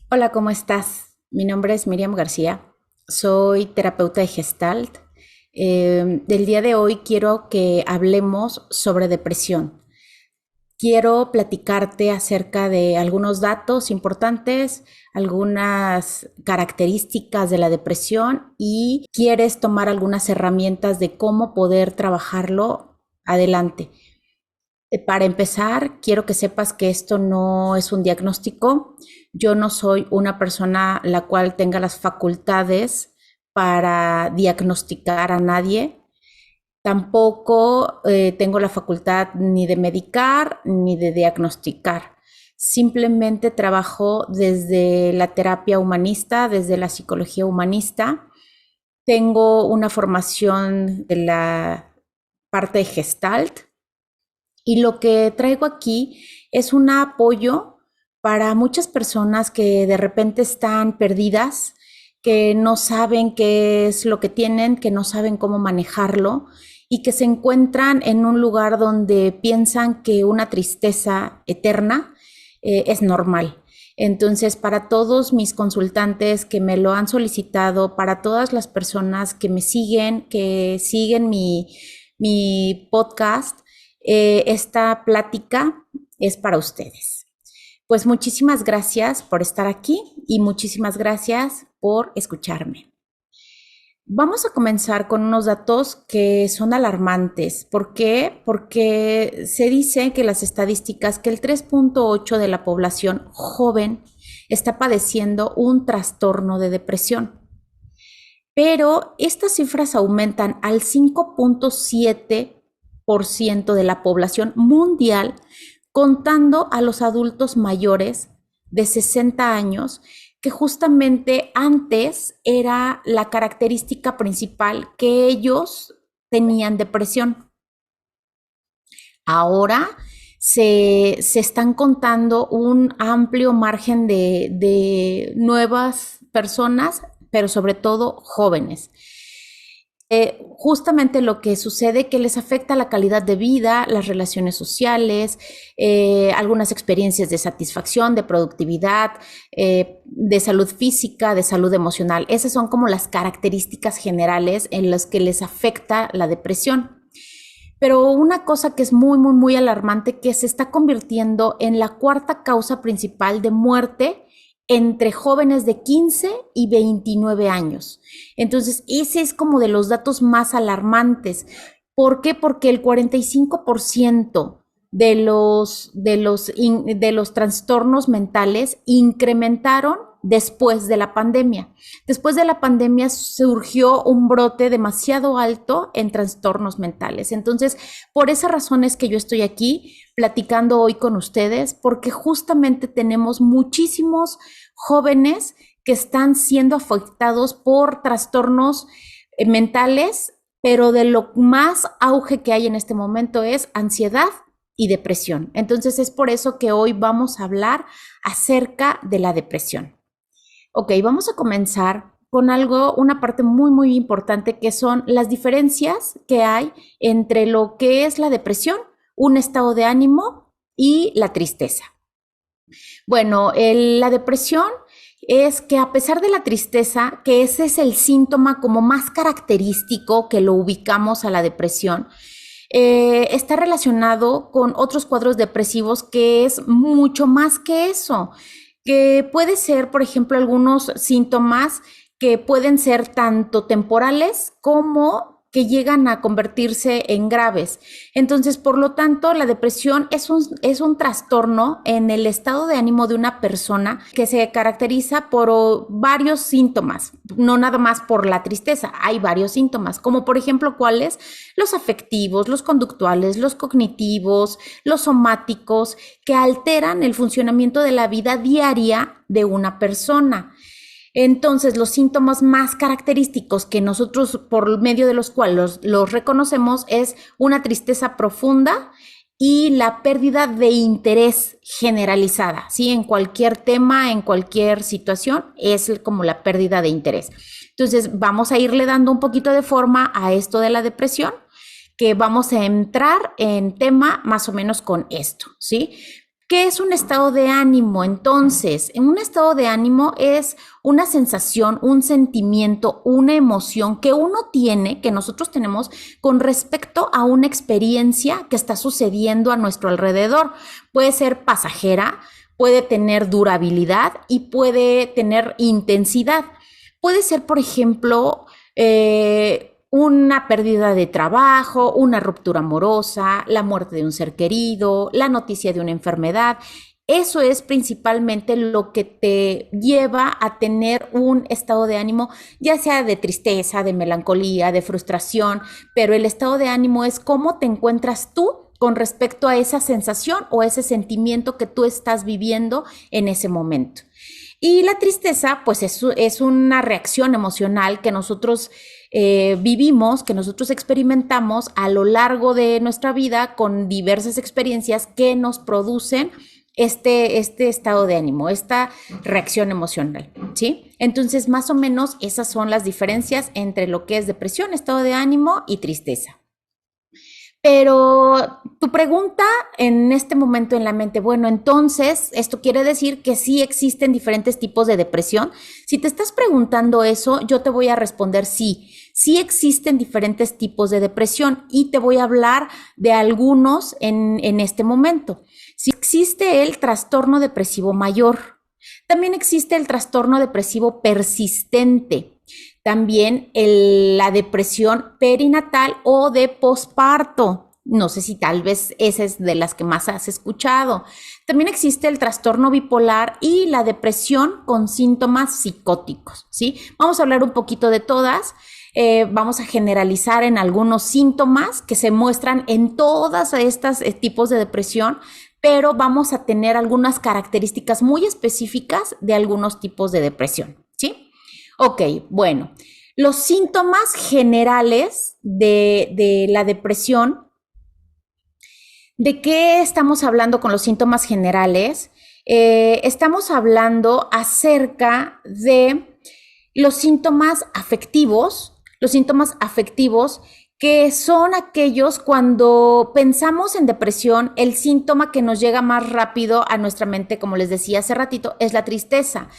Hola, ¿cómo estás? Mi nombre es Miriam García, soy terapeuta de Gestalt. Del día de hoy quiero que hablemos sobre depresión. Quiero platicarte acerca de algunos datos importantes, algunas características de la depresión y quieres tomar algunas herramientas de cómo poder trabajarlo adelante. Para empezar, quiero que sepas que esto no es un diagnóstico. Yo no soy una persona la cual tenga las facultades para diagnosticar a nadie. Tampoco tengo la facultad ni de medicar ni de diagnosticar. Simplemente trabajo desde la terapia humanista, desde la psicología humanista. Tengo una formación de la parte de Gestalt, y lo que traigo aquí es un apoyo para muchas personas que de repente están perdidas, que no saben qué es lo que tienen, que no saben cómo manejarlo y que se encuentran en un lugar donde piensan que una tristeza eterna es normal. Entonces, para todos mis consultantes que me lo han solicitado, para todas las personas que siguen mi podcast, esta plática es para ustedes. Pues muchísimas gracias por estar aquí y muchísimas gracias por escucharme. Vamos a comenzar con unos datos que son alarmantes. ¿Por qué? Porque se dice que las estadísticas que el 3.8 de la población joven está padeciendo un trastorno de depresión. Pero estas cifras aumentan al 5.7% de la población mundial, contando a los adultos mayores de 60 años, que justamente antes era la característica principal que ellos tenían depresión. Ahora se están contando un amplio margen de nuevas personas, pero sobre todo jóvenes. Justamente lo que sucede que les afecta la calidad de vida, las relaciones sociales, algunas experiencias de satisfacción, de productividad, de salud física, de salud emocional. Esas son como las características generales en las que les afecta la depresión. Pero una cosa que es muy alarmante, que se está convirtiendo en la cuarta causa principal de muerte entre jóvenes de 15 y 29 años. Entonces, ese es como de los datos más alarmantes. ¿Por qué? Porque el 45% de los trastornos mentales incrementaron después de la pandemia. Después de la pandemia surgió un brote demasiado alto en trastornos mentales. Entonces, por esa razón es que yo estoy aquí platicando hoy con ustedes, porque justamente tenemos muchísimos jóvenes que están siendo afectados por trastornos mentales, pero de lo más auge que hay en este momento es ansiedad y depresión. Entonces es por eso que hoy vamos a hablar acerca de la depresión. Ok, vamos a comenzar con algo, una parte muy importante, que son las diferencias que hay entre lo que es la depresión, un estado de ánimo, y la tristeza. Bueno, la depresión es que, a pesar de la tristeza, que ese es el síntoma como más característico que lo ubicamos a la depresión, está relacionado con otros cuadros depresivos, que es mucho más que eso, que puede ser, por ejemplo, algunos síntomas que pueden ser tanto temporales como que llegan a convertirse en graves. Entonces, por lo tanto, la depresión es un trastorno en el estado de ánimo de una persona, que se caracteriza por varios síntomas, no nada más por la tristeza. Hay varios síntomas, como por ejemplo, ¿cuáles? Los afectivos, los conductuales, los cognitivos, los somáticos, que alteran el funcionamiento de la vida diaria de una persona. Entonces, los síntomas más característicos que nosotros, por medio de los cuales los reconocemos, es una tristeza profunda y la pérdida de interés generalizada, ¿sí? En cualquier tema, en cualquier situación, es como la pérdida de interés. Entonces, vamos a irle dando un poquito de forma a esto de la depresión, que vamos a entrar en tema más o menos con esto, ¿sí? ¿Qué es un estado de ánimo? Entonces, en un estado de ánimo es una sensación, un sentimiento, una emoción que uno tiene, que nosotros tenemos con respecto a una experiencia que está sucediendo a nuestro alrededor. Puede ser pasajera, puede tener durabilidad y puede tener intensidad. Puede ser, por ejemplo, una pérdida de trabajo, una ruptura amorosa, la muerte de un ser querido, la noticia de una enfermedad. Eso es principalmente lo que te lleva a tener un estado de ánimo, ya sea de tristeza, de melancolía, de frustración, pero el estado de ánimo es cómo te encuentras tú con respecto a esa sensación o ese sentimiento que tú estás viviendo en ese momento. Y la tristeza, pues es una reacción emocional que nosotros vivimos, que nosotros experimentamos a lo largo de nuestra vida con diversas experiencias que nos producen este estado de ánimo, esta reacción emocional, ¿sí? Entonces, más o menos esas son las diferencias entre lo que es depresión, estado de ánimo y tristeza. Pero tu pregunta en este momento en la mente, bueno, entonces esto quiere decir que sí existen diferentes tipos de depresión. Si te estás preguntando eso, yo te voy a responder sí. Sí existen diferentes tipos de depresión y te voy a hablar de algunos en este momento. Sí existe el trastorno depresivo mayor. También existe el trastorno depresivo persistente. También la depresión perinatal o de posparto. No sé si tal vez esa es de las que más has escuchado. También existe el trastorno bipolar y la depresión con síntomas psicóticos, ¿sí? Vamos a hablar un poquito de todas. Vamos a generalizar en algunos síntomas que se muestran en todas estas tipos de depresión, pero vamos a tener algunas características muy específicas de algunos tipos de depresión, ¿sí? Ok, bueno, los síntomas generales de la depresión. ¿De qué estamos hablando con los síntomas generales? Estamos hablando acerca de los síntomas afectivos que son aquellos cuando pensamos en depresión, el síntoma que nos llega más rápido a nuestra mente, como les decía hace ratito, es la tristeza,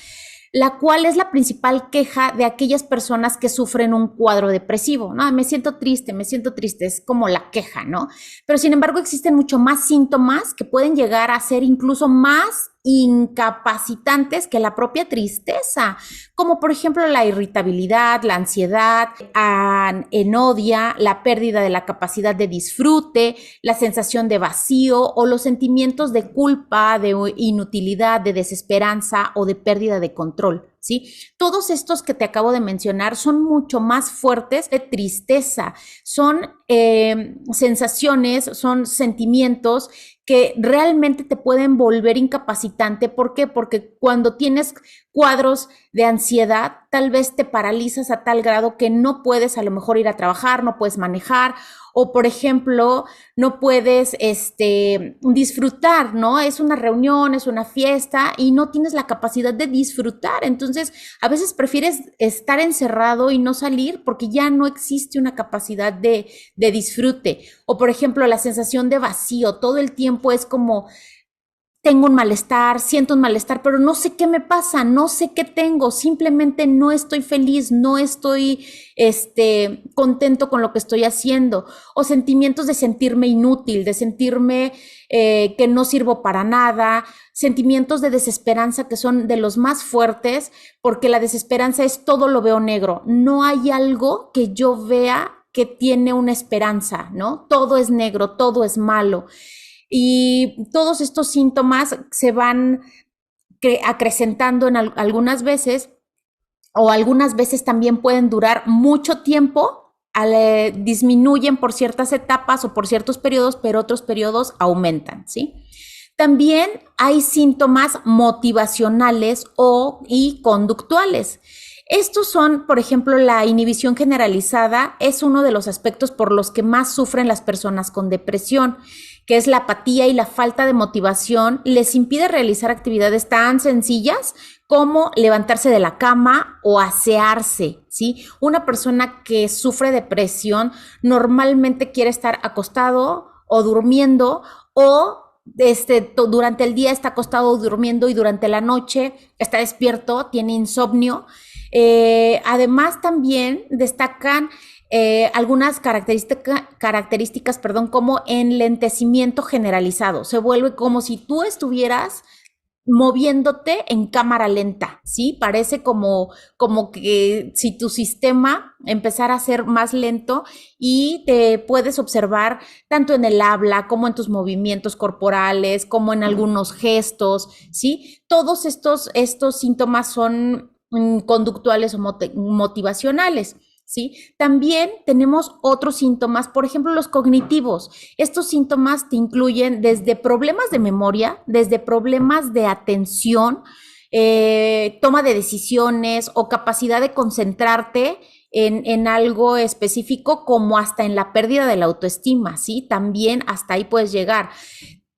la cual es la principal queja de aquellas personas que sufren un cuadro depresivo, ¿no? Me siento triste, es como la queja, ¿no? Pero sin embargo existen mucho más síntomas que pueden llegar a ser incluso más incapacitantes que la propia tristeza, como por ejemplo la irritabilidad, la ansiedad, enodia, la pérdida de la capacidad de disfrute, la sensación de vacío o los sentimientos de culpa, de inutilidad, de desesperanza o de pérdida de control, ¿sí? Todos estos que te acabo de mencionar son mucho más fuertes de tristeza, son sensaciones, son sentimientos que realmente te pueden volver incapacitante. ¿Por qué? Porque cuando tienes cuadros de ansiedad, tal vez te paralizas a tal grado que no puedes a lo mejor ir a trabajar, no puedes manejar, o por ejemplo, no puedes disfrutar, ¿no? Es una reunión, es una fiesta y no tienes la capacidad de disfrutar. Entonces, a veces prefieres estar encerrado y no salir porque ya no existe una capacidad de disfrute. O por ejemplo, la sensación de vacío, todo el tiempo es como tengo un malestar, siento un malestar, pero no sé qué me pasa, no sé qué tengo, simplemente no estoy feliz, no estoy contento con lo que estoy haciendo, o sentimientos de sentirme inútil, de sentirme que no sirvo para nada, sentimientos de desesperanza que son de los más fuertes, porque la desesperanza es todo lo veo negro, no hay algo que yo vea que tiene una esperanza, ¿no? Todo es negro, todo es malo. Y todos estos síntomas se van acrecentando en algunas veces, o algunas veces también pueden durar mucho tiempo, disminuyen por ciertas etapas o por ciertos periodos, pero otros periodos aumentan, ¿sí? También hay síntomas motivacionales y conductuales. Estos son, por ejemplo, la inhibición generalizada es uno de los aspectos por los que más sufren las personas con depresión, que es la apatía y la falta de motivación, les impide realizar actividades tan sencillas como levantarse de la cama o asearse, ¿sí? Una persona que sufre depresión normalmente quiere estar acostado o durmiendo o durante el día está acostado durmiendo y durante la noche está despierto, tiene insomnio. Además, también destacan algunas características, perdón, como enlentecimiento generalizado. Se vuelve como si tú estuvieras moviéndote en cámara lenta, ¿sí? Parece como que si tu sistema empezara a ser más lento y te puedes observar tanto en el habla como en tus movimientos corporales, como en algunos gestos, ¿sí? Todos estos síntomas son conductuales o motivacionales. ¿Sí? También tenemos otros síntomas, por ejemplo, los cognitivos. Estos síntomas te incluyen desde problemas de memoria, desde problemas de atención, toma de decisiones o capacidad de concentrarte en algo específico, como hasta en la pérdida de la autoestima, ¿sí? También hasta ahí puedes llegar.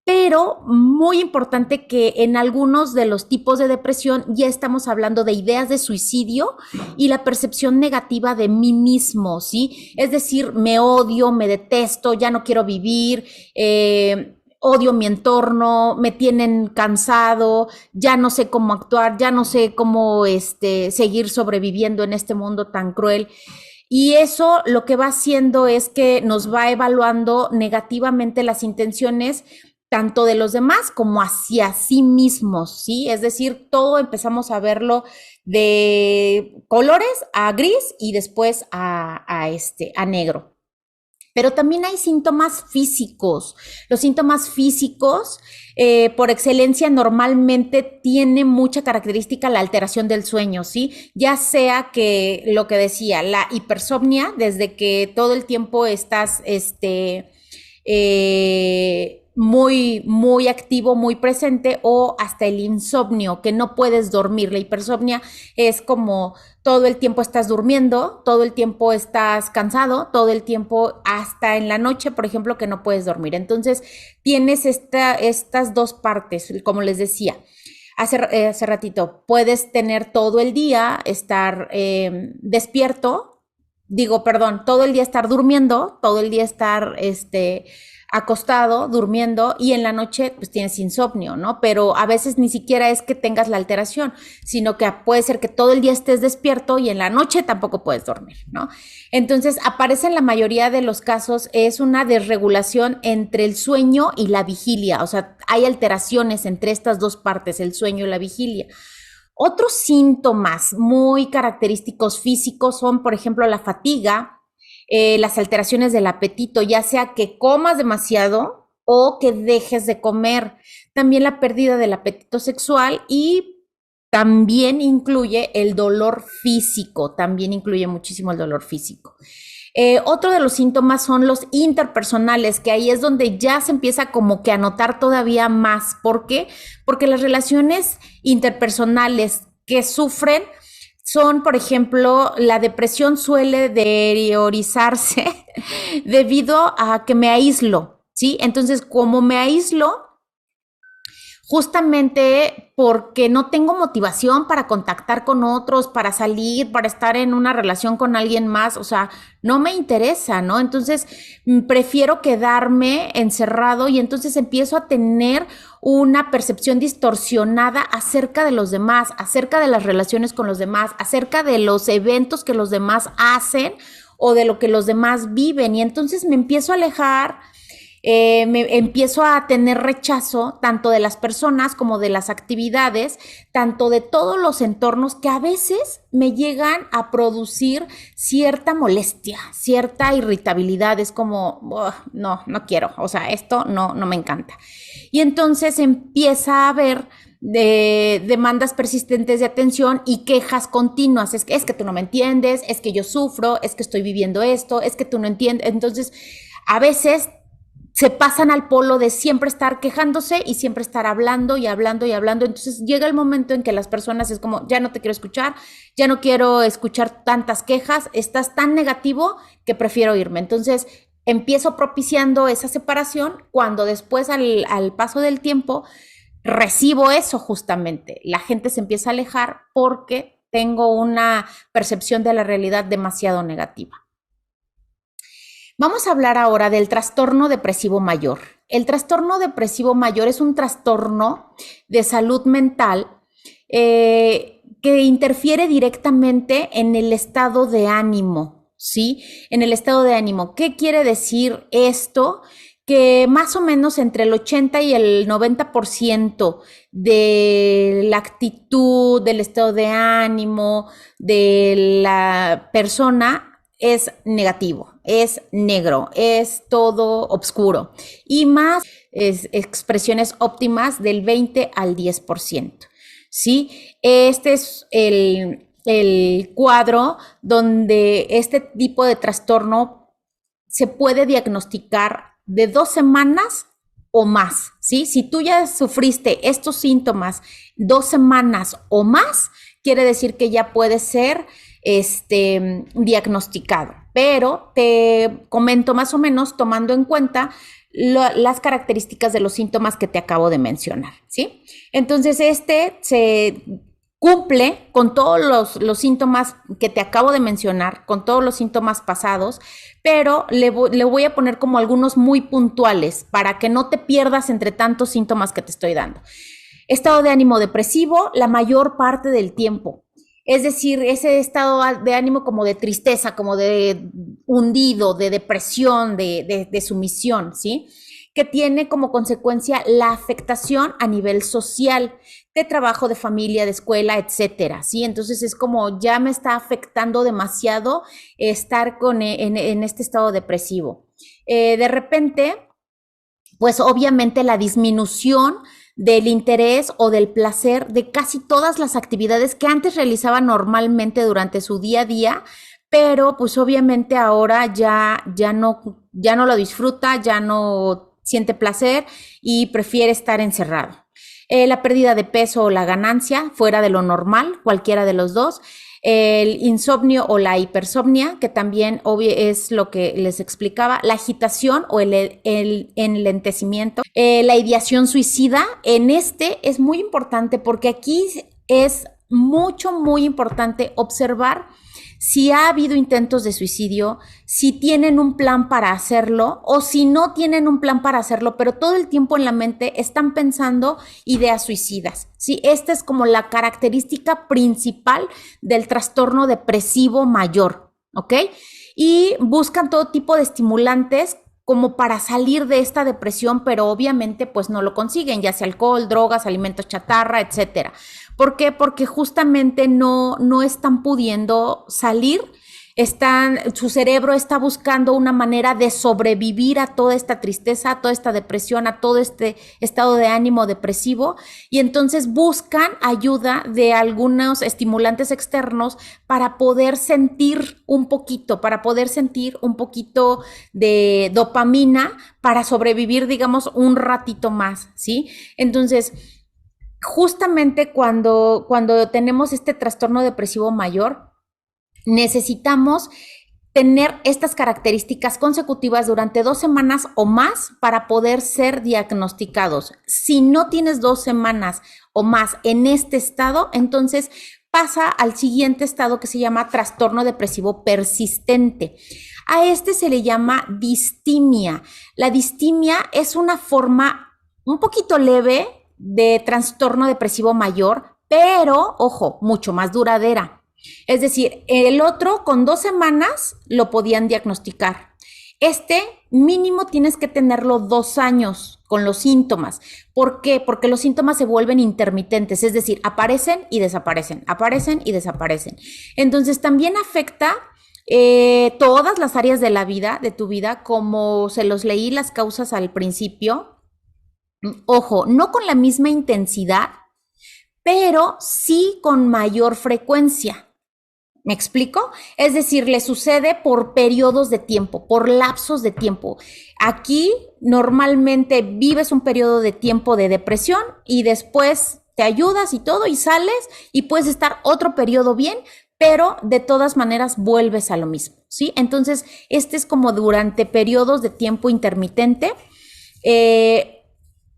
Pero muy importante que en algunos de los tipos de depresión ya estamos hablando de ideas de suicidio y la percepción negativa de mí mismo, ¿sí? Es decir, me odio, me detesto, ya no quiero vivir, odio mi entorno, me tienen cansado, ya no sé cómo actuar, ya no sé cómo seguir sobreviviendo en este mundo tan cruel. Y eso lo que va haciendo es que nos va evaluando negativamente las intenciones tanto de los demás como hacia sí mismos, ¿sí? Es decir, todo empezamos a verlo de colores a gris y después a negro. Pero también hay síntomas físicos. Los síntomas físicos, por excelencia, normalmente tienen mucha característica la alteración del sueño, ¿sí? Ya sea que lo que decía, la hipersomnia, desde que todo el tiempo estás, muy activo, muy presente, o hasta el insomnio, que no puedes dormir. La hipersomnia es como todo el tiempo estás durmiendo, todo el tiempo estás cansado, todo el tiempo, hasta en la noche, por ejemplo, que no puedes dormir. Entonces, tienes estas dos partes, como les decía. Hace ratito, puedes tener todo el día, estar despierto, todo el día estar durmiendo, todo el día estar acostado, durmiendo, y en la noche pues tienes insomnio, ¿no? Pero a veces ni siquiera es que tengas la alteración, sino que puede ser que todo el día estés despierto y en la noche tampoco puedes dormir, ¿no? Entonces aparece en la mayoría de los casos, es una desregulación entre el sueño y la vigilia, o sea, hay alteraciones entre estas dos partes, el sueño y la vigilia. Otros síntomas muy característicos físicos son, por ejemplo, la fatiga, las alteraciones del apetito, ya sea que comas demasiado o que dejes de comer. También la pérdida del apetito sexual, y también incluye el dolor físico, también incluye muchísimo el dolor físico. Otro de los síntomas son los interpersonales, que ahí es donde ya se empieza como que a notar todavía más. ¿Por qué? Porque las relaciones interpersonales que sufren son, por ejemplo, la depresión suele deteriorizarse debido a que me aíslo, ¿sí? Entonces, como me aíslo, justamente porque no tengo motivación para contactar con otros, para salir, para estar en una relación con alguien más, o sea, no me interesa, ¿no? Entonces, prefiero quedarme encerrado, y entonces empiezo a tener una percepción distorsionada acerca de los demás, acerca de las relaciones con los demás, acerca de los eventos que los demás hacen o de lo que los demás viven, y entonces me empiezo a alejar. Me empiezo a tener rechazo tanto de las personas como de las actividades, tanto de todos los entornos, que a veces me llegan a producir cierta molestia, cierta irritabilidad. Es como, no quiero, o sea, esto no me encanta. Y entonces empieza a haber demandas persistentes de atención y quejas continuas. Es que tú no me entiendes, es que yo sufro, es que estoy viviendo esto, es que tú no entiendes. Entonces, a veces se pasan al polo de siempre estar quejándose y siempre estar hablando y hablando y hablando. Entonces llega el momento en que las personas es como, ya no te quiero escuchar, ya no quiero escuchar tantas quejas, estás tan negativo que prefiero irme. Entonces empiezo propiciando esa separación, cuando después al paso del tiempo recibo eso justamente. La gente se empieza a alejar porque tengo una percepción de la realidad demasiado negativa. Vamos a hablar ahora del trastorno depresivo mayor. el trastorno depresivo mayor es un trastorno de salud mental que interfiere directamente en el estado de ánimo, ¿sí? En el estado de ánimo. ¿Qué quiere decir esto? Que más o menos entre el 80 y el 90% de la actitud, del estado de ánimo de la persona es negativo, es negro, es todo oscuro. Y más expresiones óptimas del 20 al 10%. ¿Sí? Este es el cuadro donde este tipo de trastorno se puede diagnosticar de 2 semanas o más, ¿sí? Si tú ya sufriste estos síntomas 2 semanas o más, quiere decir que ya puede ser diagnosticado. Pero te comento más o menos tomando en cuenta las características de los síntomas que te acabo de mencionar, ¿sí? Entonces, se cumple con todos los síntomas que te acabo de mencionar, con todos los síntomas pasados, pero le voy a poner como algunos muy puntuales para que no te pierdas entre tantos síntomas que te estoy dando. Estado de ánimo depresivo la mayor parte del tiempo. Es decir, ese estado de ánimo como de tristeza, como de hundido, de depresión, de sumisión, ¿sí? Que tiene como consecuencia la afectación a nivel social, de trabajo, de familia, de escuela, etcétera, ¿sí? Entonces es como ya me está afectando demasiado estar en este estado depresivo. De repente, pues obviamente la disminución del interés o del placer de casi todas las actividades que antes realizaba normalmente durante su día a día, pero pues obviamente ahora ya no lo disfruta, ya no siente placer y prefiere estar encerrado. La pérdida de peso o la ganancia fuera de lo normal, cualquiera de los dos. El insomnio o la hipersomnia, que también es lo que les explicaba, la agitación o el enlentecimiento, la ideación suicida. Es muy importante porque aquí es muy importante observar si ha habido intentos de suicidio, si tienen un plan para hacerlo o si no tienen un plan para hacerlo, pero todo el tiempo en la mente están pensando ideas suicidas. ¿Sí? Esta es como la característica principal del trastorno depresivo mayor, ¿ok? Y buscan todo tipo de estimulantes como para salir de esta depresión, pero obviamente pues no lo consiguen, ya sea alcohol, drogas, alimentos chatarra, etcétera. ¿Por qué? Porque justamente no están pudiendo salir, su cerebro está buscando una manera de sobrevivir a toda esta tristeza, a toda esta depresión, a todo este estado de ánimo depresivo, y entonces buscan ayuda de algunos estimulantes externos para poder sentir un poquito de dopamina para sobrevivir, digamos, un ratito más, ¿sí? Entonces, justamente cuando tenemos este trastorno depresivo mayor, necesitamos tener estas características consecutivas durante 2 semanas o más para poder ser diagnosticados. Si no tienes 2 semanas o más en este estado, entonces pasa al siguiente estado que se llama trastorno depresivo persistente. A este se le llama distimia. La distimia es una forma un poquito leve de trastorno depresivo mayor, pero, ojo, mucho más duradera. Es decir, el otro con 2 semanas lo podían diagnosticar. Mínimo tienes que tenerlo 2 años con los síntomas. ¿Por qué? Porque los síntomas se vuelven intermitentes, es decir, aparecen y desaparecen, aparecen y desaparecen. Entonces también afecta todas las áreas de la vida, de tu vida, como se los leí las causas al principio. Ojo, no con la misma intensidad, pero sí con mayor frecuencia. ¿Me explico? Es decir, le sucede por periodos de tiempo, por lapsos de tiempo. Aquí normalmente vives un periodo de tiempo de depresión y después te ayudas y todo y sales y puedes estar otro periodo bien, pero de todas maneras vuelves a lo mismo, ¿sí? Entonces, es como durante periodos de tiempo intermitente.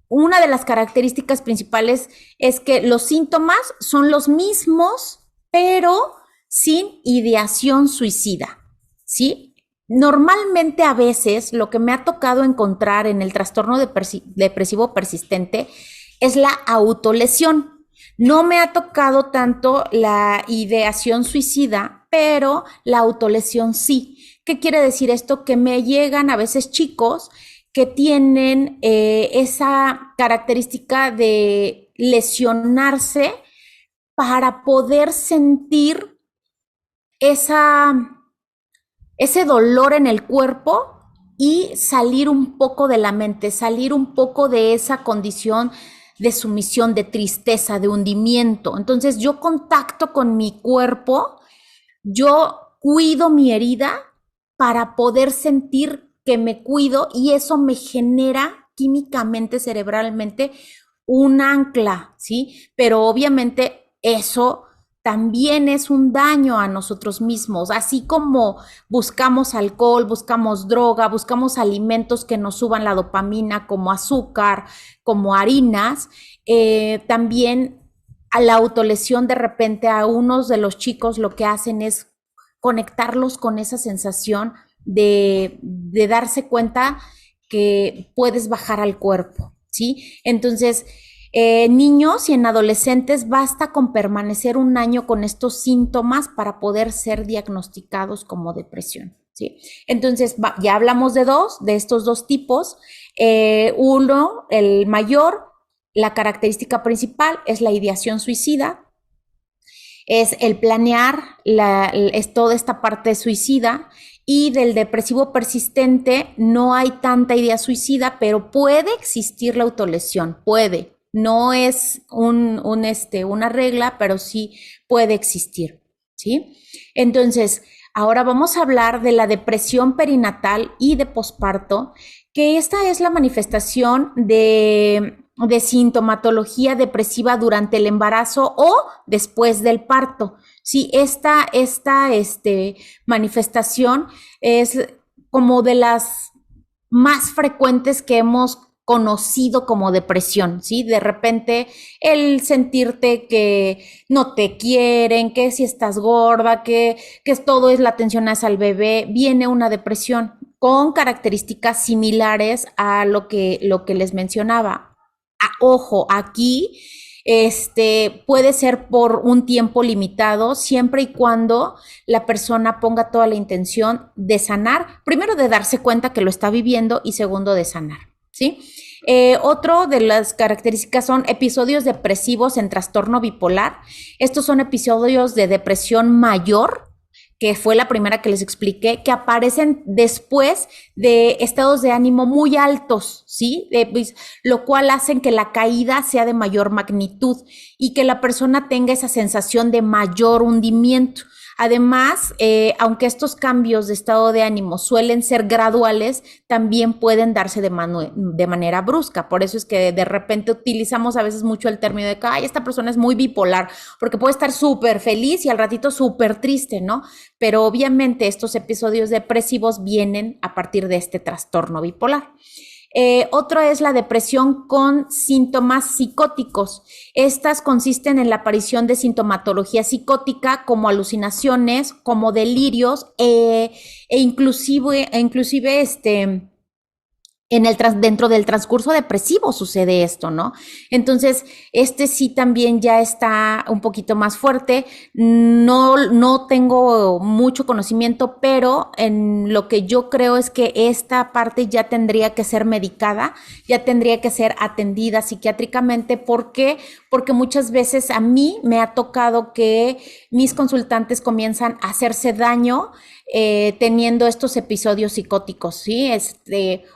Una de las características principales es que los síntomas son los mismos, pero sin ideación suicida, ¿sí? Normalmente a veces lo que me ha tocado encontrar en el trastorno depresivo persistente es la autolesión. No me ha tocado tanto la ideación suicida, pero la autolesión sí. ¿Qué quiere decir esto? Que me llegan a veces chicos que tienen esa característica de lesionarse para poder sentir esa, ese dolor en el cuerpo y salir un poco de la mente, salir un poco de esa condición de sumisión, de tristeza, de hundimiento. Entonces yo contacto con mi cuerpo, yo cuido mi herida para poder sentir que me cuido y eso me genera químicamente, cerebralmente, un ancla, ¿sí? Pero obviamente eso también es un daño a nosotros mismos, así como buscamos alcohol, buscamos droga, buscamos alimentos que nos suban la dopamina, como azúcar, como harinas, también a la autolesión de repente a unos de los chicos lo que hacen es conectarlos con esa sensación de darse cuenta que puedes bajar al cuerpo, ¿sí? Entonces, niños y en adolescentes basta con permanecer un año con estos síntomas para poder ser diagnosticados como depresión, ¿sí? Entonces, ya hablamos de estos dos tipos. Uno, el mayor, la característica principal es la ideación suicida, es el planear, es toda esta parte suicida. Y del depresivo persistente no hay tanta idea suicida, pero puede existir la autolesión, puede. No es una regla, pero sí puede existir, ¿sí? Entonces, ahora vamos a hablar de la depresión perinatal y de posparto, que esta es la manifestación de sintomatología depresiva durante el embarazo o después del parto. Sí, esta manifestación es como de las más frecuentes que hemos conocido como depresión, ¿sí? De repente el sentirte que no te quieren, que si estás gorda, que todo es la atención hacia el bebé, viene una depresión con características similares a lo que les mencionaba. Ojo, aquí puede ser por un tiempo limitado, siempre y cuando la persona ponga toda la intención de sanar, primero de darse cuenta que lo está viviendo y segundo de sanar, ¿sí? Otro de las características son episodios depresivos en trastorno bipolar. Estos son episodios de depresión mayor, que fue la primera que les expliqué, que aparecen después de estados de ánimo muy altos, ¿sí? Lo cual hacen que la caída sea de mayor magnitud y que la persona tenga esa sensación de mayor hundimiento. Además, aunque estos cambios de estado de ánimo suelen ser graduales, también pueden darse de manera brusca. Por eso es que de repente utilizamos a veces mucho el término de que ay, esta persona es muy bipolar, porque puede estar súper feliz y al ratito súper triste, ¿no? Pero obviamente estos episodios depresivos vienen a partir de este trastorno bipolar. Otro es la depresión con síntomas psicóticos. Estas consisten en la aparición de sintomatología psicótica como alucinaciones, como delirios inclusive dentro del transcurso depresivo sucede esto, ¿no? Entonces, sí también ya está un poquito más fuerte. No tengo mucho conocimiento, pero en lo que yo creo es que esta parte ya tendría que ser medicada, ya tendría que ser atendida psiquiátricamente. ¿Por qué? Porque muchas veces a mí me ha tocado que mis consultantes comienzan a hacerse daño teniendo estos episodios psicóticos, ¿sí?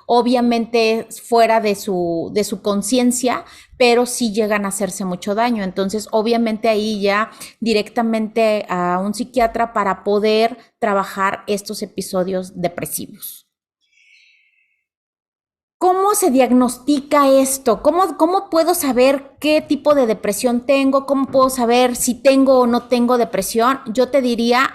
Obviamente fuera de su conciencia, pero sí llegan a hacerse mucho daño. Entonces, obviamente ahí ya directamente a un psiquiatra para poder trabajar estos episodios depresivos. ¿Cómo se diagnostica esto? ¿Cómo puedo saber qué tipo de depresión tengo? ¿Cómo puedo saber si tengo o no tengo depresión? Yo te diría,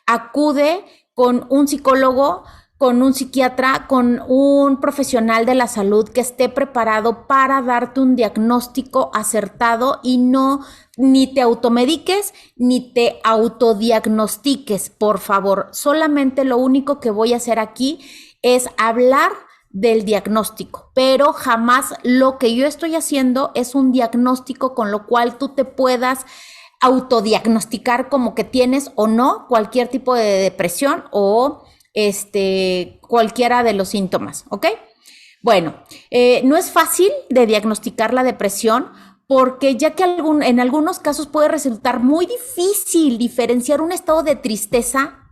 acude con un psicólogo con un psiquiatra, con un profesional de la salud que esté preparado para darte un diagnóstico acertado y no ni te automediques ni te autodiagnostiques, por favor. Solamente lo único que voy a hacer aquí es hablar del diagnóstico, pero jamás lo que yo estoy haciendo es un diagnóstico con lo cual tú te puedas autodiagnosticar como que tienes o no cualquier tipo de depresión o cualquiera de los síntomas, ¿ok? Bueno, no es fácil de diagnosticar la depresión porque ya que en algunos casos puede resultar muy difícil diferenciar un estado de tristeza,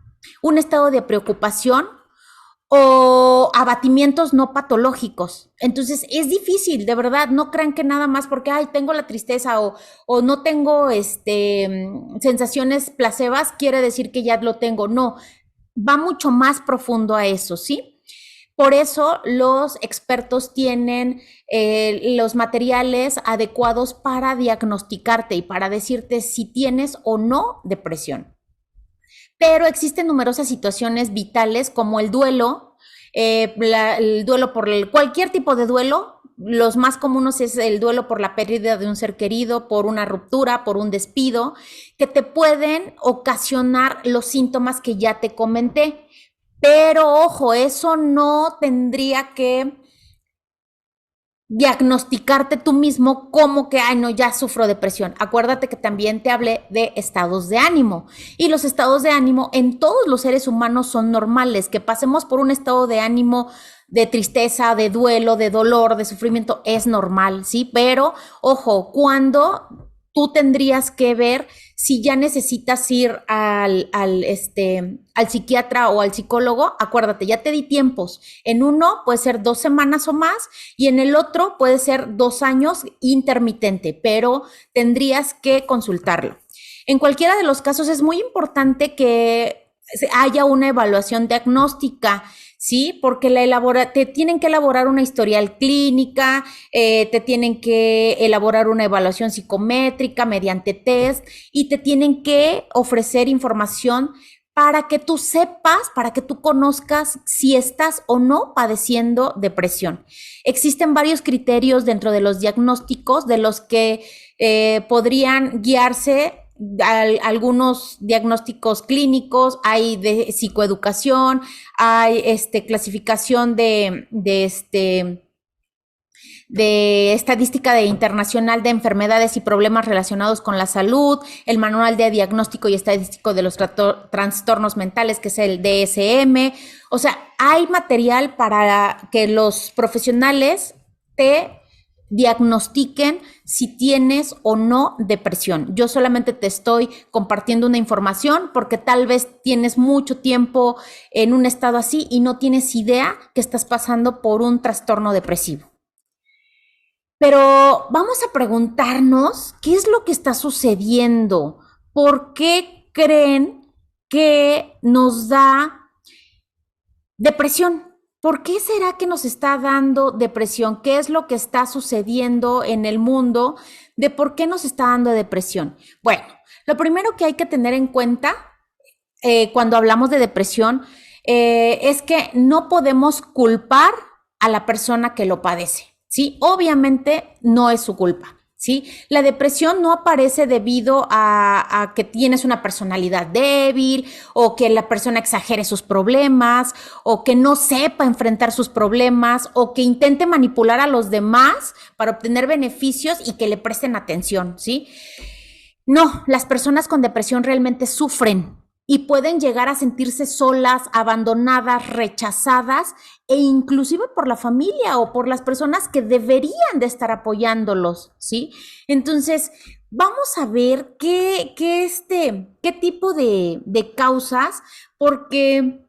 un estado de preocupación o abatimientos no patológicos. Entonces es difícil, de verdad, no crean que nada más porque, ay, tengo la tristeza o no tengo sensaciones placebas, quiere decir que ya lo tengo. No, va mucho más profundo a eso, ¿sí? Por eso los expertos tienen los materiales adecuados para diagnosticarte y para decirte si tienes o no depresión. Pero existen numerosas situaciones vitales como el duelo, el duelo por cualquier tipo de duelo. Los más comunes es el duelo por la pérdida de un ser querido, por una ruptura, por un despido, que te pueden ocasionar los síntomas que ya te comenté. Pero ojo, eso no tendría que diagnosticarte tú mismo como que, ay, no, ya sufro depresión. Acuérdate que también te hablé de estados de ánimo. Y los estados de ánimo en todos los seres humanos son normales. Que pasemos por un estado de ánimo de tristeza, de duelo, de dolor, de sufrimiento, es normal, ¿sí? Pero, ojo, cuando tú tendrías que ver si ya necesitas ir al psiquiatra o al psicólogo, acuérdate, ya te di tiempos. En uno puede ser 2 semanas o más y en el otro puede ser 2 años intermitente, pero tendrías que consultarlo. En cualquiera de los casos es muy importante que haya una evaluación diagnóstica, ¿sí? Porque te tienen que elaborar una historial clínica, te tienen que elaborar una evaluación psicométrica mediante test y te tienen que ofrecer información para que tú sepas, para que tú conozcas si estás o no padeciendo depresión. Existen varios criterios dentro de los diagnósticos de los que podrían guiarse algunos diagnósticos clínicos, hay de psicoeducación, hay clasificación de estadística internacional de enfermedades y problemas relacionados con la salud, el manual de diagnóstico y estadístico de los trastornos mentales, que es el DSM. O sea, hay material para que los profesionales te diagnostiquen si tienes o no depresión. Yo solamente te estoy compartiendo una información porque tal vez tienes mucho tiempo en un estado así y no tienes idea que estás pasando por un trastorno depresivo. Pero vamos a preguntarnos qué es lo que está sucediendo. ¿Por qué creen que nos da depresión? ¿Por qué será que nos está dando depresión? ¿Qué es lo que está sucediendo en el mundo de por qué nos está dando depresión? Bueno, lo primero que hay que tener en cuenta cuando hablamos de depresión es que no podemos culpar a la persona que lo padece, ¿sí? Obviamente no es su culpa. ¿Sí? La depresión no aparece debido a que tienes una personalidad débil o que la persona exagere sus problemas o que no sepa enfrentar sus problemas o que intente manipular a los demás para obtener beneficios y que le presten atención, ¿sí? No, las personas con depresión realmente sufren y pueden llegar a sentirse solas, abandonadas, rechazadas e inclusive por la familia o por las personas que deberían de estar apoyándolos, ¿sí? Entonces, vamos a ver qué tipo de causas, porque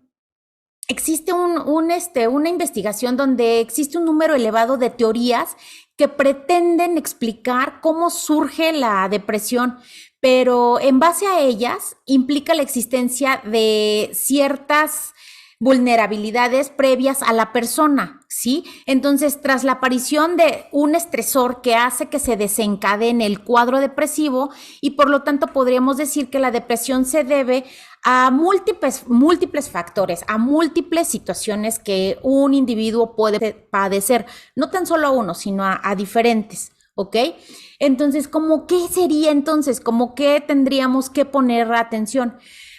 existe una investigación donde existe un número elevado de teorías que pretenden explicar cómo surge la depresión, pero en base a ellas implica la existencia de ciertas vulnerabilidades previas a la persona, ¿sí? Entonces, tras la aparición de un estresor que hace que se desencadene el cuadro depresivo y por lo tanto podríamos decir que la depresión se debe a múltiples factores, a múltiples situaciones que un individuo puede padecer, no tan solo a uno, sino a diferentes, ¿ok? Entonces, ¿cómo qué sería entonces? ¿Cómo qué tendríamos que poner atención?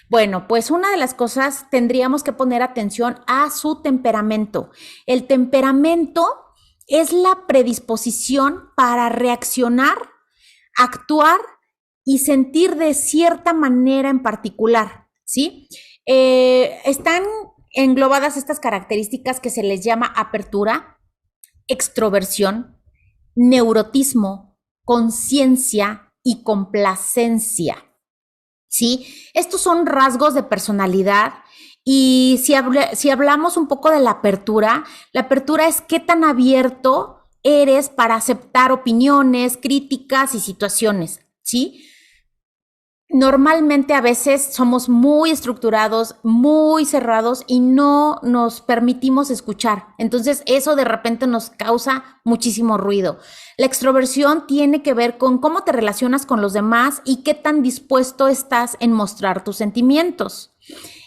Bueno, pues una de las cosas tendríamos que poner atención a su temperamento. El temperamento es la predisposición para reaccionar, actuar y sentir de cierta manera en particular, ¿sí? Están englobadas estas características que se les llama apertura, extroversión, neurotismo, conciencia y complacencia, ¿sí? Estos son rasgos de personalidad. Y si hablamos un poco de la apertura es qué tan abierto eres para aceptar opiniones, críticas y situaciones, ¿sí? Normalmente a veces somos muy estructurados, muy cerrados y no nos permitimos escuchar. Entonces eso de repente nos causa muchísimo ruido. La extroversión tiene que ver con cómo te relacionas con los demás y qué tan dispuesto estás en mostrar tus sentimientos.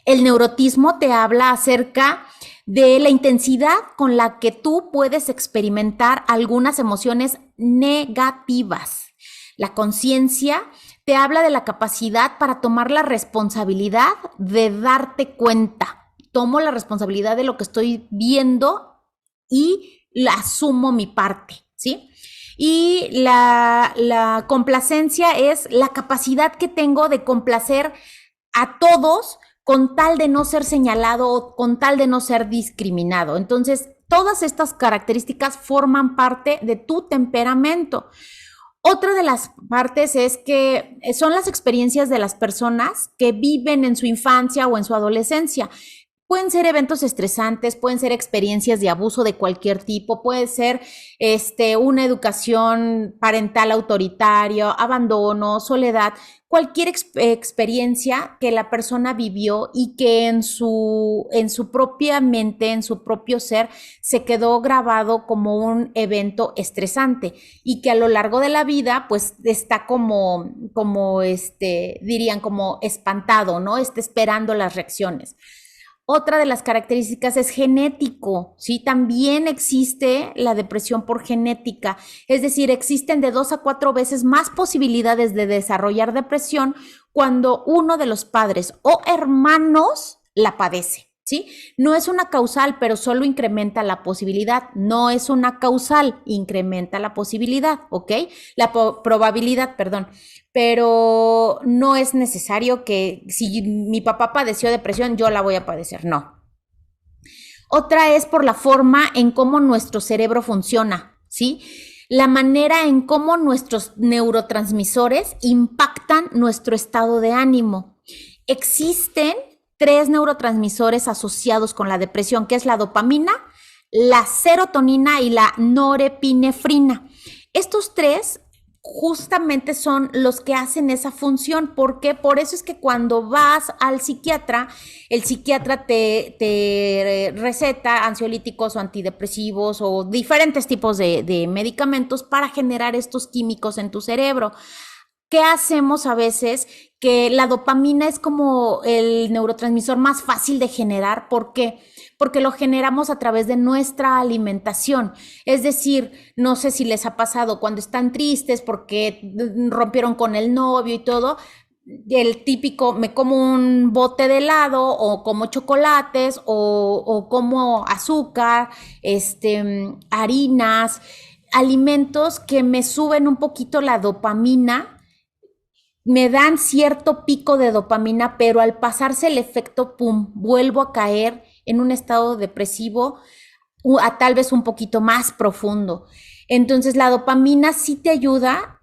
El neurotismo te habla acerca de la intensidad con la que tú puedes experimentar algunas emociones negativas. La conciencia te habla de la capacidad para tomar la responsabilidad de darte cuenta. Tomo la responsabilidad de lo que estoy viendo y la asumo mi parte, ¿sí? Y la complacencia es la capacidad que tengo de complacer a todos con tal de no ser señalado o con tal de no ser discriminado. Entonces, todas estas características forman parte de tu temperamento. Otra de las partes es que son las experiencias de las personas que viven en su infancia o en su adolescencia. Pueden ser eventos estresantes, pueden ser experiencias de abuso de cualquier tipo, puede ser una educación parental autoritaria, abandono, soledad, cualquier experiencia que la persona vivió y que en su propia mente, en su propio ser, se quedó grabado como un evento estresante y que a lo largo de la vida pues está dirían como espantado, ¿no? Está esperando las reacciones. Otra de las características es genético, ¿sí? También existe la depresión por genética, es decir, existen de 2 a 4 veces más posibilidades de desarrollar depresión cuando uno de los padres o hermanos la padece, ¿sí? No es una causal, pero solo incrementa la posibilidad. No es una causal, incrementa la posibilidad, ¿ok? La probabilidad, perdón. Pero no es necesario que si mi papá padeció depresión, yo la voy a padecer, no. Otra es por la forma en cómo nuestro cerebro funciona, ¿sí? La manera en cómo nuestros neurotransmisores impactan nuestro estado de ánimo. Existen 3 neurotransmisores asociados con la depresión, que es la dopamina, la serotonina y la norepinefrina. Estos 3 justamente son los que hacen esa función. ¿Por qué? Por eso es que cuando vas al psiquiatra, el psiquiatra te receta ansiolíticos o antidepresivos o diferentes tipos de medicamentos para generar estos químicos en tu cerebro. ¿Qué hacemos a veces? Que la dopamina es como el neurotransmisor más fácil de generar. ¿Por qué? Porque lo generamos a través de nuestra alimentación. Es decir, no sé si les ha pasado cuando están tristes porque rompieron con el novio y todo, el típico, me como un bote de helado o como chocolates o como azúcar, harinas, alimentos que me suben un poquito la dopamina, me dan cierto pico de dopamina, pero al pasarse el efecto, pum, vuelvo a caer en un estado depresivo, a tal vez un poquito más profundo. Entonces la dopamina sí te ayuda.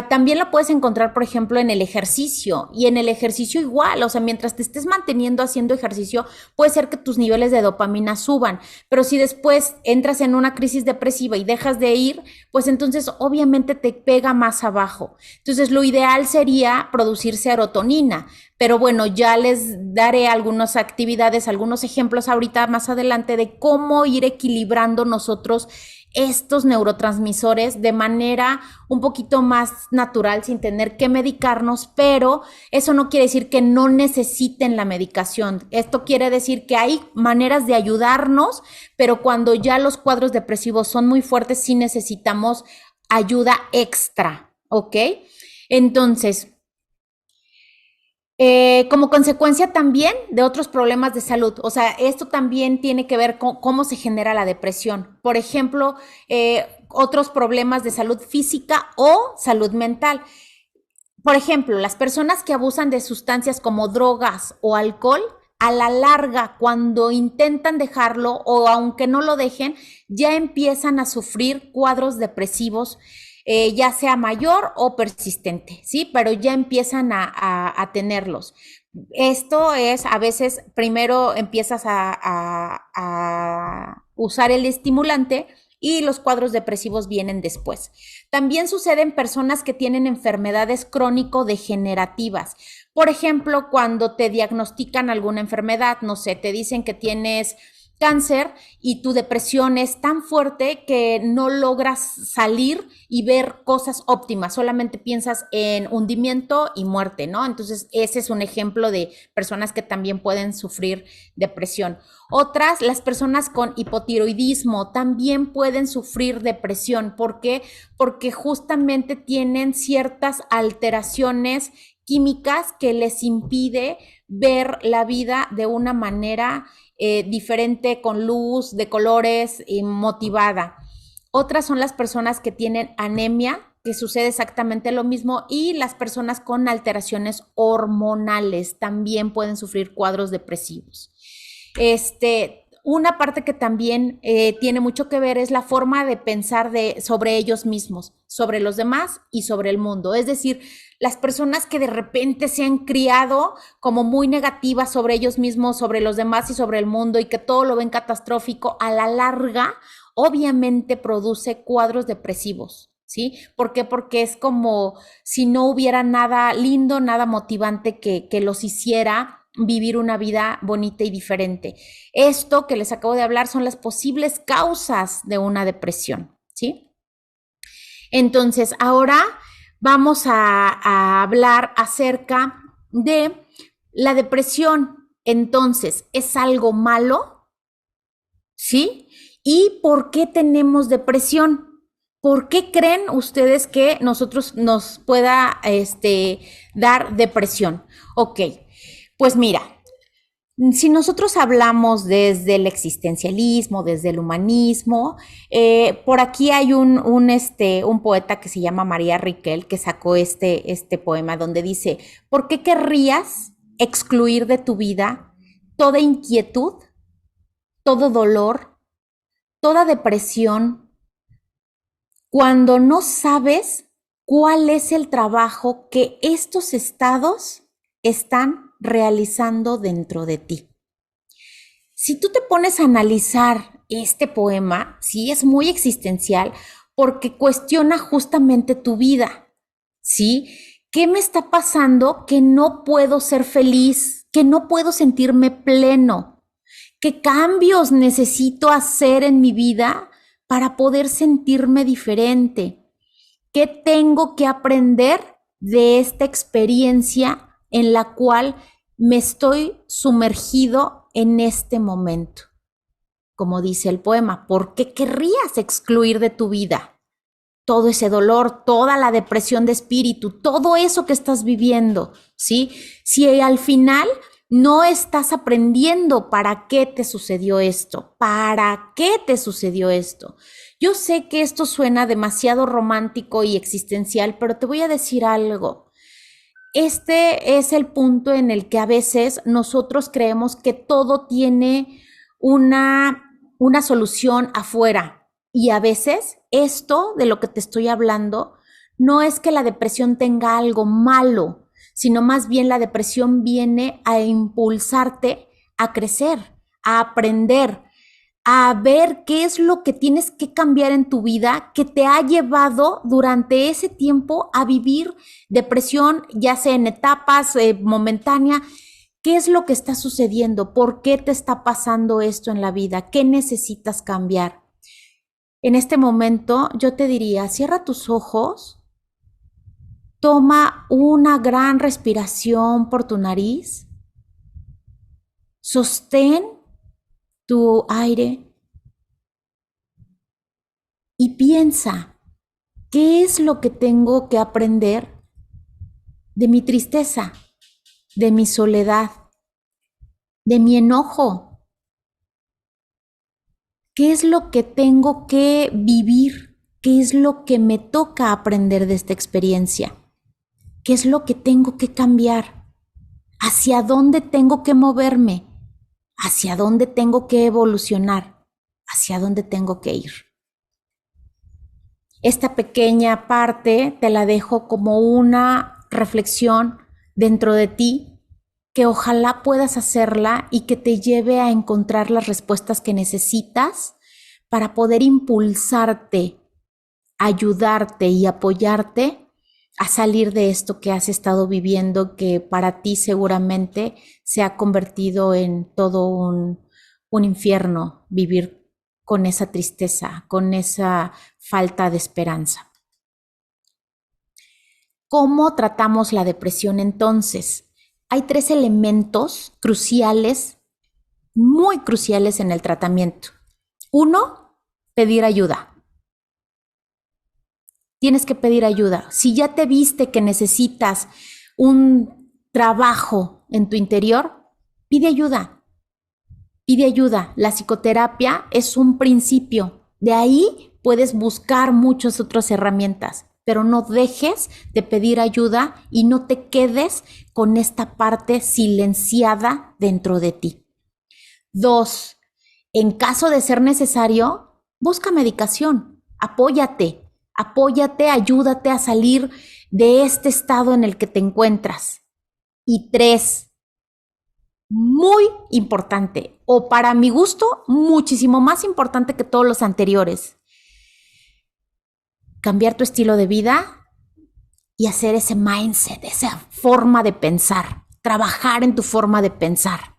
También la puedes encontrar, por ejemplo, en el ejercicio, y en el ejercicio igual, o sea, mientras te estés manteniendo haciendo ejercicio, puede ser que tus niveles de dopamina suban, pero si después entras en una crisis depresiva y dejas de ir, pues entonces obviamente te pega más abajo. Entonces lo ideal sería producir serotonina, pero bueno, ya les daré algunas actividades, algunos ejemplos ahorita más adelante de cómo ir equilibrando nosotros estos neurotransmisores de manera un poquito más natural sin tener que medicarnos, pero eso no quiere decir que no necesiten la medicación. Esto quiere decir que hay maneras de ayudarnos, pero cuando ya los cuadros depresivos son muy fuertes, sí necesitamos ayuda extra, ¿ok? Entonces, como consecuencia también de otros problemas de salud. O sea, esto también tiene que ver con cómo se genera la depresión. Por ejemplo, otros problemas de salud física o salud mental. Por ejemplo, las personas que abusan de sustancias como drogas o alcohol, a la larga, cuando intentan dejarlo o aunque no lo dejen, ya empiezan a sufrir cuadros depresivos, ya sea mayor o persistente, ¿sí? Pero ya empiezan a tenerlos. Esto es, a veces, primero empiezas a usar el estimulante y los cuadros depresivos vienen después. También sucede en personas que tienen enfermedades crónico-degenerativas. Por ejemplo, cuando te diagnostican alguna enfermedad, no sé, te dicen que tienes cáncer y tu depresión es tan fuerte que no logras salir y ver cosas óptimas, solamente piensas en hundimiento y muerte, ¿no? Entonces, ese es un ejemplo de personas que también pueden sufrir depresión. Otras, las personas con hipotiroidismo también pueden sufrir depresión. ¿Por qué? Porque justamente tienen ciertas alteraciones químicas que les impide ver la vida de una manera diferente, con luz, de colores, motivada. Otras son las personas que tienen anemia, que sucede exactamente lo mismo, y las personas con alteraciones hormonales también pueden sufrir cuadros depresivos. Una parte que también tiene mucho que ver es la forma de pensar sobre ellos mismos, sobre los demás y sobre el mundo. Es decir, las personas que de repente se han criado como muy negativas sobre ellos mismos, sobre los demás y sobre el mundo, y que todo lo ven catastrófico, a la larga obviamente produce cuadros depresivos. ¿Sí? ¿Por qué? Porque es como si no hubiera nada lindo, nada motivante que los hiciera vivir una vida bonita y diferente. Esto que les acabo de hablar son las posibles causas de una depresión, ¿sí? Entonces, ahora vamos a hablar acerca de la depresión. Entonces, ¿es algo malo? ¿Sí? ¿Y por qué tenemos depresión? ¿Por qué creen ustedes que nosotros nos pueda dar depresión? Ok, pues mira, si nosotros hablamos desde el existencialismo, desde el humanismo, por aquí hay un poeta que se llama María Riquel que sacó este poema donde dice: ¿por qué querrías excluir de tu vida toda inquietud, todo dolor, toda depresión, cuando no sabes cuál es el trabajo que estos estados están realizando dentro de ti? Si tú te pones a analizar este poema, sí es muy existencial porque cuestiona justamente tu vida, ¿sí? ¿Qué me está pasando que no puedo ser feliz, que no puedo sentirme pleno? ¿Qué cambios necesito hacer en mi vida para poder sentirme diferente? ¿Qué tengo que aprender de esta experiencia en la cual me estoy sumergido en este momento? Como dice el poema, ¿por qué querrías excluir de tu vida todo ese dolor, toda la depresión de espíritu, todo eso que estás viviendo? ¿Sí? Si al final no estás aprendiendo para qué te sucedió esto, para qué te sucedió esto. Yo sé que esto suena demasiado romántico y existencial, pero te voy a decir algo. Este es el punto en el que a veces nosotros creemos que todo tiene una solución afuera, y a veces esto de lo que te estoy hablando no es que la depresión tenga algo malo, sino más bien la depresión viene a impulsarte a crecer, a aprender, a ver qué es lo que tienes que cambiar en tu vida que te ha llevado durante ese tiempo a vivir depresión, ya sea en etapas momentáneas. ¿Qué es lo que está sucediendo? ¿Por qué te está pasando esto en la vida? ¿Qué necesitas cambiar? en este momento yo te diría, cierra tus ojos, toma una gran respiración por tu nariz, sostén tu aire y piensa, ¿qué es lo que tengo que aprender de mi tristeza, de mi soledad, de mi enojo? ¿Qué es lo que tengo que vivir? ¿Qué es lo que me toca aprender de esta experiencia? ¿Qué es lo que tengo que cambiar? ¿Hacia dónde tengo que moverme? ¿Hacia dónde tengo que evolucionar? ¿Hacia dónde tengo que ir? Esta pequeña parte te la dejo como una reflexión dentro de ti que ojalá puedas hacerla y que te lleve a encontrar las respuestas que necesitas para poder impulsarte, ayudarte y apoyarte a salir de esto que has estado viviendo, que para ti seguramente se ha convertido en todo un infierno vivir con esa tristeza, con esa falta de esperanza. ¿Cómo tratamos la depresión entonces? Hay 3 elementos cruciales, muy cruciales en el tratamiento. 1, pedir ayuda. Tienes que pedir ayuda. Si ya te viste que necesitas un trabajo en tu interior, pide ayuda. Pide ayuda. La psicoterapia es un principio. De ahí puedes buscar muchas otras herramientas, pero no dejes de pedir ayuda y no te quedes con esta parte silenciada dentro de ti. 2, en caso de ser necesario, busca medicación. Apóyate, ayúdate a salir de este estado en el que te encuentras. Y 3, muy importante, o para mi gusto, muchísimo más importante que todos los anteriores, cambiar tu estilo de vida y hacer ese mindset, esa forma de pensar, trabajar en tu forma de pensar,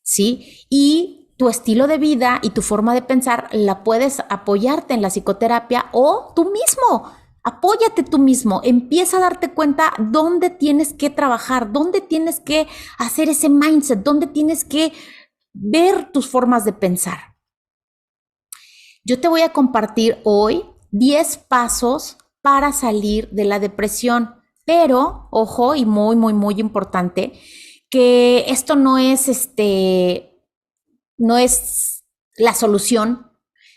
¿sí? Y tu estilo de vida y tu forma de pensar la puedes apoyarte en la psicoterapia o tú mismo. Apóyate tú mismo, empieza a darte cuenta dónde tienes que trabajar, dónde tienes que hacer ese mindset, dónde tienes que ver tus formas de pensar. Yo te voy a compartir hoy 10 pasos para salir de la depresión, pero, ojo, y muy, muy, muy importante, que esto no es no es la solución.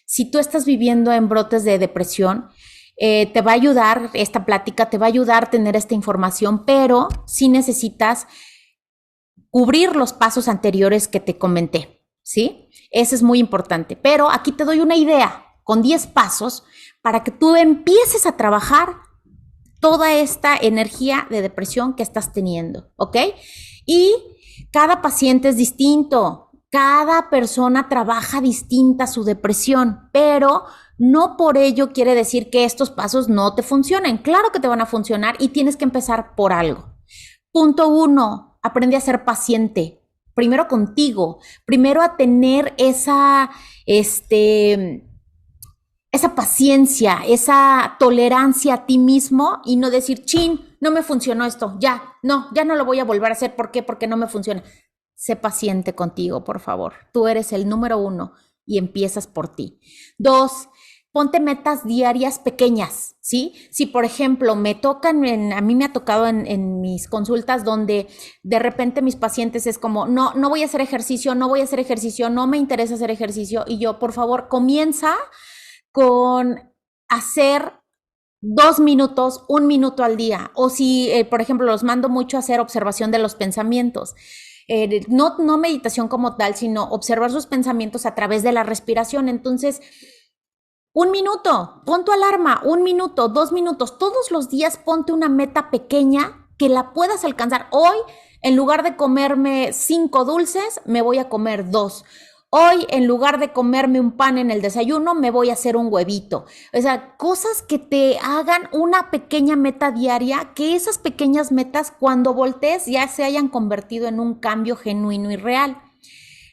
Si tú estás viviendo en brotes de depresión, te va a ayudar, esta plática te va a ayudar a tener esta información, pero sí necesitas cubrir los pasos anteriores que te comenté, ¿sí? Eso es muy importante. Pero aquí te doy una idea con 10 pasos para que tú empieces a trabajar toda esta energía de depresión que estás teniendo, ¿ok? Y cada paciente es distinto. Cada persona trabaja distinta su depresión, pero no por ello quiere decir que estos pasos no te funcionen. Claro que te van a funcionar y tienes que empezar por algo. Punto 1, aprende a ser paciente. Primero contigo, primero a tener esa paciencia, esa tolerancia a ti mismo y no decir, chin, no me funcionó esto, ya no lo voy a volver a hacer. ¿Por qué? Porque no me funciona. Sé paciente contigo, por favor. Tú eres el número 1 y empiezas por ti. 2, ponte metas diarias pequeñas, ¿sí? Si, por ejemplo, a mí me ha tocado en mis consultas donde de repente mis pacientes es como, no voy a hacer ejercicio, no me interesa hacer ejercicio. Y yo, por favor, comienza con hacer 2 minutos, 1 minuto al día. O si, por ejemplo, los mando mucho a hacer observación de los pensamientos. No meditación como tal, sino observar sus pensamientos a través de la respiración. Entonces, 1 minuto, pon tu alarma, 1 minuto, 2 minutos, todos los días ponte una meta pequeña que la puedas alcanzar. Hoy, en lugar de comerme 5 dulces, me voy a comer 2. Hoy, en lugar de comerme un pan en el desayuno, me voy a hacer un huevito. O sea, cosas que te hagan una pequeña meta diaria, que esas pequeñas metas, cuando voltees, ya se hayan convertido en un cambio genuino y real.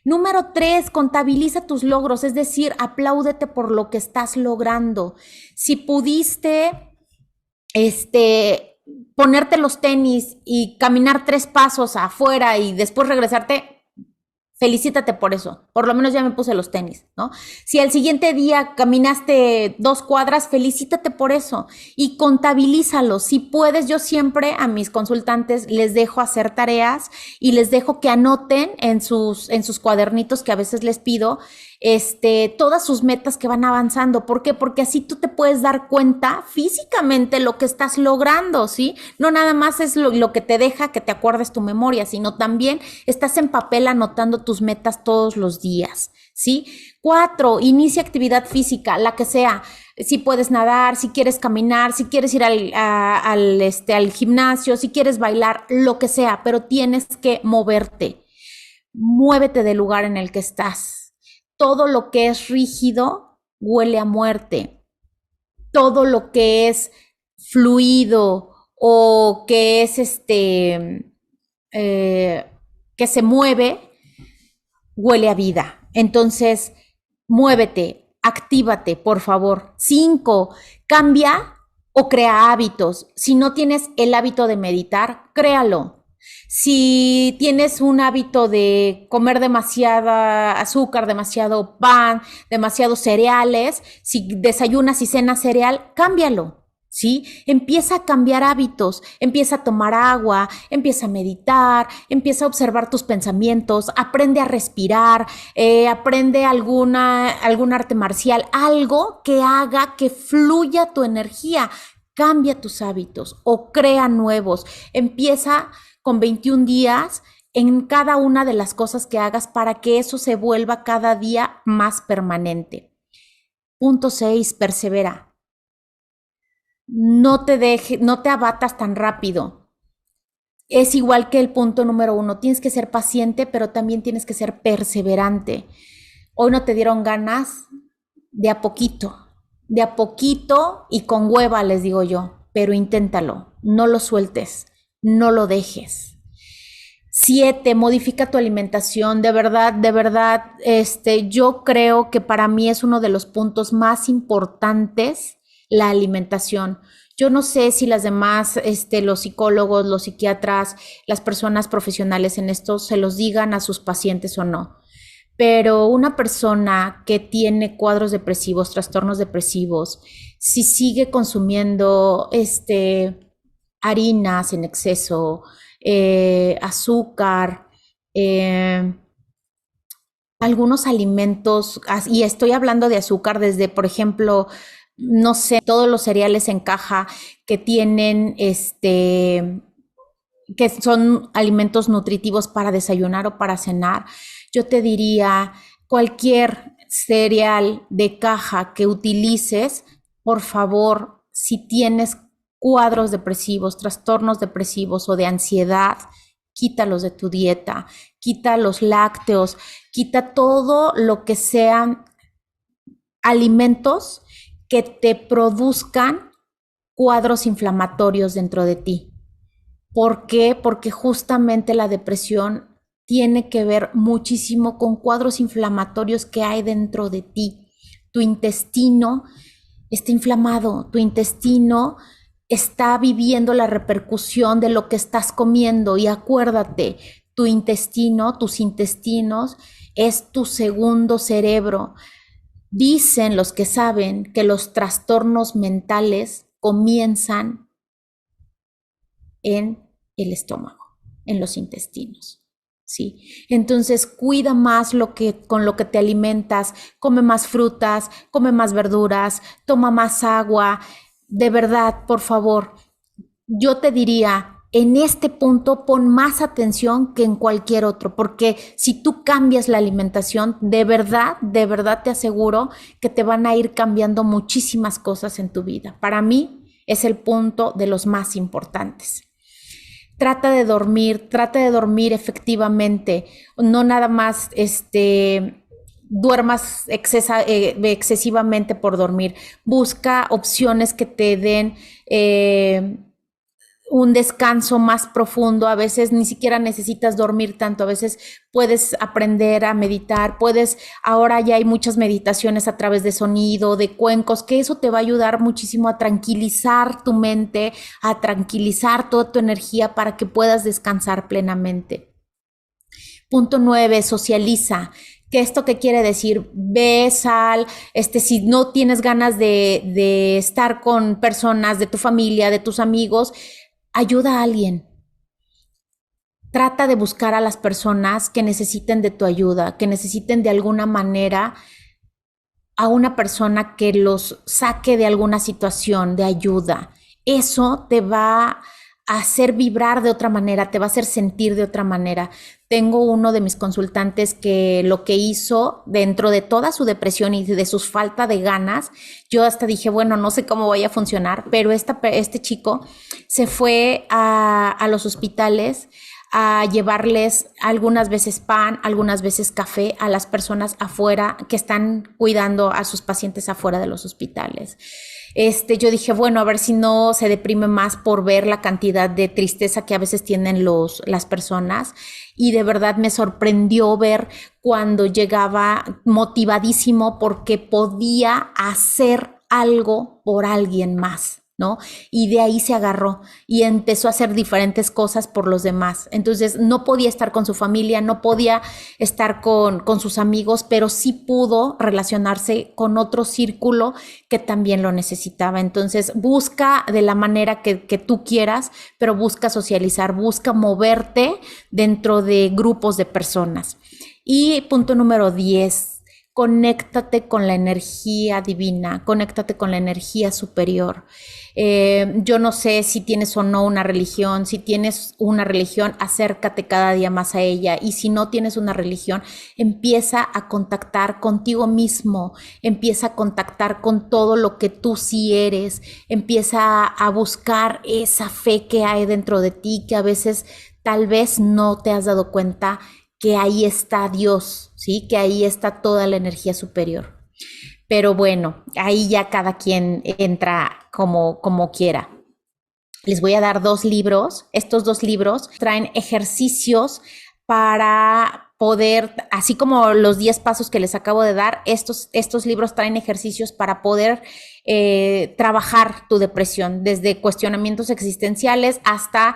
Número 3, contabiliza tus logros, es decir, apláudete por lo que estás logrando. Si pudiste, ponerte los tenis y caminar 3 pasos afuera y después regresarte, felicítate por eso. Por lo menos ya me puse los tenis, ¿no? Si al siguiente día caminaste 2 cuadras, felicítate por eso y contabilízalo. Si puedes, yo siempre a mis consultantes les dejo hacer tareas y les dejo que anoten en sus cuadernitos que a veces les pido, todas sus metas que van avanzando. ¿Por qué? Porque así tú te puedes dar cuenta físicamente lo que estás logrando, ¿sí? No nada más es lo que te deja que te acuerdes tu memoria, sino también estás en papel anotando tus metas todos los días, ¿sí? 4, inicia actividad física, la que sea. Si puedes nadar, si quieres caminar, si quieres ir al gimnasio, si quieres bailar, lo que sea, pero tienes que moverte. Muévete del lugar en el que estás. Todo lo que es rígido huele a muerte. Todo lo que es fluido o que es que se mueve huele a vida. Entonces, muévete, actívate, por favor. 5, cambia o crea hábitos. Si no tienes el hábito de meditar, créalo. Si tienes un hábito de comer demasiada azúcar, demasiado pan, demasiados cereales, si desayunas y cenas cereal, cámbialo, ¿sí? Empieza a cambiar hábitos, empieza a tomar agua, empieza a meditar, empieza a observar tus pensamientos, aprende a respirar, aprende algún arte marcial, algo que haga que fluya tu energía. Cambia tus hábitos o crea nuevos. Empieza con 21 días en cada una de las cosas que hagas para que eso se vuelva cada día más permanente. Punto 6, persevera. No te abatas tan rápido. Es igual que el punto número 1, tienes que ser paciente, pero también tienes que ser perseverante. Hoy no te dieron ganas, de a poquito y con hueva, les digo yo, pero inténtalo, no lo sueltes, no lo dejes. 7, modifica tu alimentación. De verdad, yo creo que para mí es uno de los puntos más importantes la alimentación. Yo no sé si las demás, los psicólogos, los psiquiatras, las personas profesionales en esto se los digan a sus pacientes o no. Pero una persona que tiene cuadros depresivos, trastornos depresivos, si sigue consumiendo harinas en exceso, azúcar, algunos alimentos, y estoy hablando de azúcar desde, por ejemplo, no sé, todos los cereales en caja que tienen que son alimentos nutritivos para desayunar o para cenar, yo te diría, cualquier cereal de caja que utilices, por favor, si tienes cuadros depresivos, trastornos depresivos o de ansiedad, quítalos de tu dieta, quita los lácteos, quita todo lo que sean alimentos que te produzcan cuadros inflamatorios dentro de ti. ¿Por qué? Porque justamente la depresión tiene que ver muchísimo con cuadros inflamatorios que hay dentro de ti. Tu intestino está inflamado, tu intestino está viviendo la repercusión de lo que estás comiendo y acuérdate, tu intestino, tus intestinos es tu segundo cerebro. Dicen los que saben que los trastornos mentales comienzan en el estómago, en los intestinos, ¿sí? Entonces cuida más con lo que te alimentas, come más frutas, come más verduras, toma más agua. De verdad, por favor, yo te diría, en este punto pon más atención que en cualquier otro, porque si tú cambias la alimentación, de verdad te aseguro que te van a ir cambiando muchísimas cosas en tu vida. Para mí es el punto de los más importantes. Trata de dormir efectivamente, no nada más duermas excesivamente por dormir. Busca opciones que te den un descanso más profundo, a veces ni siquiera necesitas dormir tanto, a veces puedes aprender a meditar, ahora ya hay muchas meditaciones a través de sonido, de cuencos, que eso te va a ayudar muchísimo a tranquilizar tu mente, a tranquilizar toda tu energía para que puedas descansar plenamente. Punto 9, socializa. ¿Qué esto qué quiere decir? Ve, sal, si no tienes ganas de estar con personas de tu familia, de tus amigos, ayuda a alguien. Trata de buscar a las personas que necesiten de tu ayuda, que necesiten de alguna manera a una persona que los saque de alguna situación de ayuda. Eso te va a hacer vibrar de otra manera, te va a hacer sentir de otra manera. Tengo uno de mis consultantes que lo que hizo dentro de toda su depresión y de su falta de ganas, yo hasta dije, bueno, no sé cómo vaya a funcionar, pero este chico se fue a los hospitales a llevarles algunas veces pan, algunas veces café a las personas afuera que están cuidando a sus pacientes afuera de los hospitales. Yo dije, bueno, a ver si no se deprime más por ver la cantidad de tristeza que a veces tienen las personas. Y de verdad me sorprendió ver cuando llegaba motivadísimo porque podía hacer algo por alguien más, ¿no? Y de ahí se agarró y empezó a hacer diferentes cosas por los demás. Entonces no podía estar con su familia, no podía estar con sus amigos, pero sí pudo relacionarse con otro círculo que también lo necesitaba. Entonces busca de la manera que tú quieras, pero busca socializar, busca moverte dentro de grupos de personas. Y punto número 10. Conéctate con la energía divina, conéctate con la energía superior. Yo no sé si tienes o no una religión. Si tienes una religión, acércate cada día más a ella. Y si no tienes una religión, empieza a contactar contigo mismo, empieza a contactar con todo lo que tú sí eres, empieza a buscar esa fe que hay dentro de ti, que a veces tal vez no te has dado cuenta que ahí está Dios, ¿sí? Que ahí está toda la energía superior. Pero bueno, ahí ya cada quien entra como quiera. Les voy a dar 2 libros. Estos 2 libros traen ejercicios para poder, así como los 10 pasos que les acabo de dar, estos libros traen ejercicios para poder trabajar tu depresión, desde cuestionamientos existenciales hasta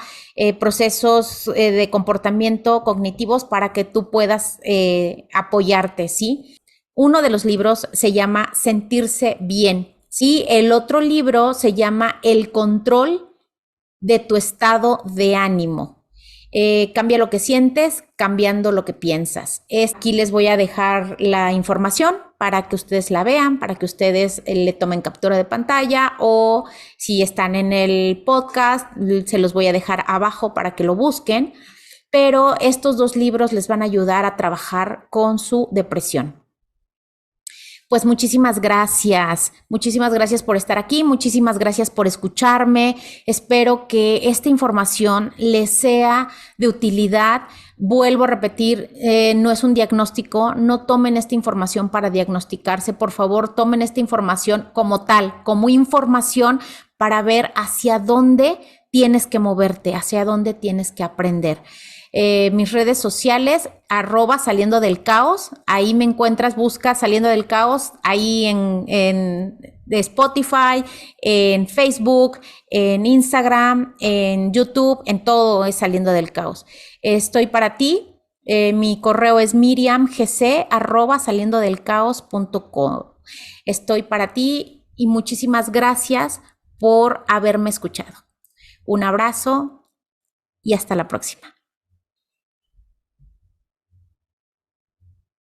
procesos de comportamiento cognitivos para que tú puedas apoyarte, ¿sí? Uno de los libros se llama Sentirse Bien, ¿sí? El otro libro se llama El control de tu estado de ánimo. Cambia lo que sientes, cambiando lo que piensas. Aquí les voy a dejar la información para que ustedes la vean, para que ustedes le tomen captura de pantalla, o si están en el podcast, se los voy a dejar abajo para que lo busquen. Pero estos 2 libros les van a ayudar a trabajar con su depresión. Pues muchísimas gracias por estar aquí, muchísimas gracias por escucharme. Espero que esta información les sea de utilidad. Vuelvo a repetir, no es un diagnóstico, no tomen esta información para diagnosticarse, por favor, tomen esta información como tal, como información para ver hacia dónde tienes que moverte, hacia dónde tienes que aprender. Mis redes sociales, @saliendo del caos, ahí me encuentras, busca Saliendo del Caos, ahí en Spotify, en Facebook, en Instagram, en YouTube, en todo es Saliendo del Caos. Estoy para ti, mi correo es miriamgc@saliendodelcaos.com. Estoy para ti y muchísimas gracias por haberme escuchado. Un abrazo y hasta la próxima.